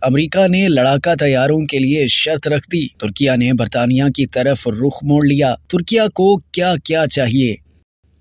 امریکہ نے لڑاکا طیاروں کے لیے شرط رکھ دی، ترکیہ نے برطانیہ کی طرف رخ موڑ لیا۔ ترکیہ کو کیا چاہیے؟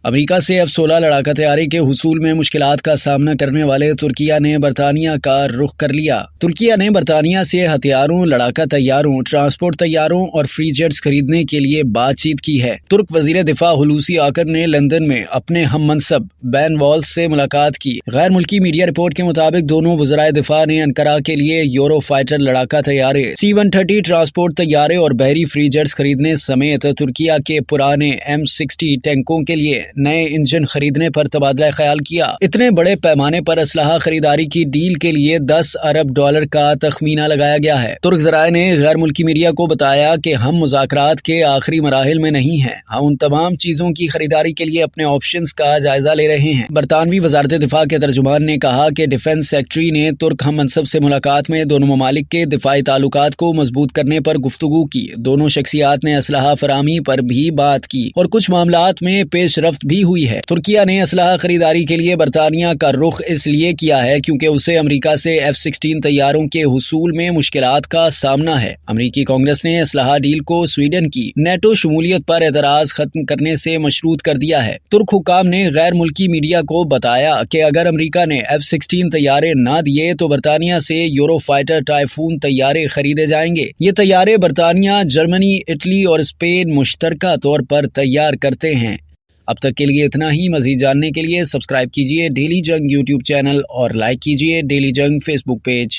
امریکہ سے F-16 لڑاکا طیارے کے حصول میں مشکلات کا سامنا کرنے والے ترکیہ نے برطانیہ کا رخ کر لیا۔ ترکیہ نے برطانیہ سے ہتھیاروں، لڑاکا طیاروں، ٹرانسپورٹ طیاروں اور فری جیٹس خریدنے کے لیے بات چیت کی ہے۔ ترک وزیر دفاع ہلوسی آکر نے لندن میں اپنے ہم منصب بین والز سے ملاقات کی۔ غیر ملکی میڈیا رپورٹ کے مطابق دونوں وزرائے دفاع نے انقرہ کے لیے یورو فائٹر لڑاکا طیارے، C-130 ٹرانسپورٹ طیارے اور بحری فری جیٹس خریدنے سمیت ترکیہ کے پرانے M60 ٹینکوں کے لیے نئے انجن خریدنے پر تبادلہ خیال کیا۔ اتنے بڑے پیمانے پر اسلحہ خریداری کی ڈیل کے لیے $10 ارب کا تخمینہ لگایا گیا ہے۔ ترک ذرائع نے غیر ملکی میڈیا کو بتایا کہ ہم مذاکرات کے آخری مراحل میں نہیں ہیں، ہم ان تمام چیزوں کی خریداری کے لیے اپنے آپشنز کا جائزہ لے رہے ہیں۔ برطانوی وزارت دفاع کے ترجمان نے کہا کہ ڈیفنس سیکرٹری نے ترک ہم منصب سے ملاقات میں دونوں ممالک کے دفاعی تعلقات کو مضبوط کرنے پر گفتگو کی۔ دونوں شخصیات نے اسلحہ فراہمی پر بھی بات کی اور کچھ معاملات میں پیش رفت بھی ہوئی ہے۔ ترکیہ نے اسلحہ خریداری کے لیے برطانیہ کا رخ اس لیے کیا ہے کیونکہ اسے امریکہ سے F-16 طیاروں کے حصول میں مشکلات کا سامنا ہے۔ امریکی کانگریس نے اسلحہ ڈیل کو سویڈن کی نیٹو شمولیت پر اعتراض ختم کرنے سے مشروط کر دیا ہے۔ ترک حکام نے غیر ملکی میڈیا کو بتایا کہ اگر امریکہ نے F-16 طیارے نہ دیے تو برطانیہ سے یورو فائٹر ٹائفون طیارے خریدے جائیں گے۔ یہ طیارے برطانیہ، جرمنی، اٹلی اور اسپین مشترکہ طور پر تیار کرتے ہیں۔ اب تک کے لیے اتنا ہی۔ مزید جاننے کے لیے سبسکرائب کیجیے ڈیلی جنگ یوٹیوب چینل اور لائک کیجیے ڈیلی جنگ فیس بک پیج۔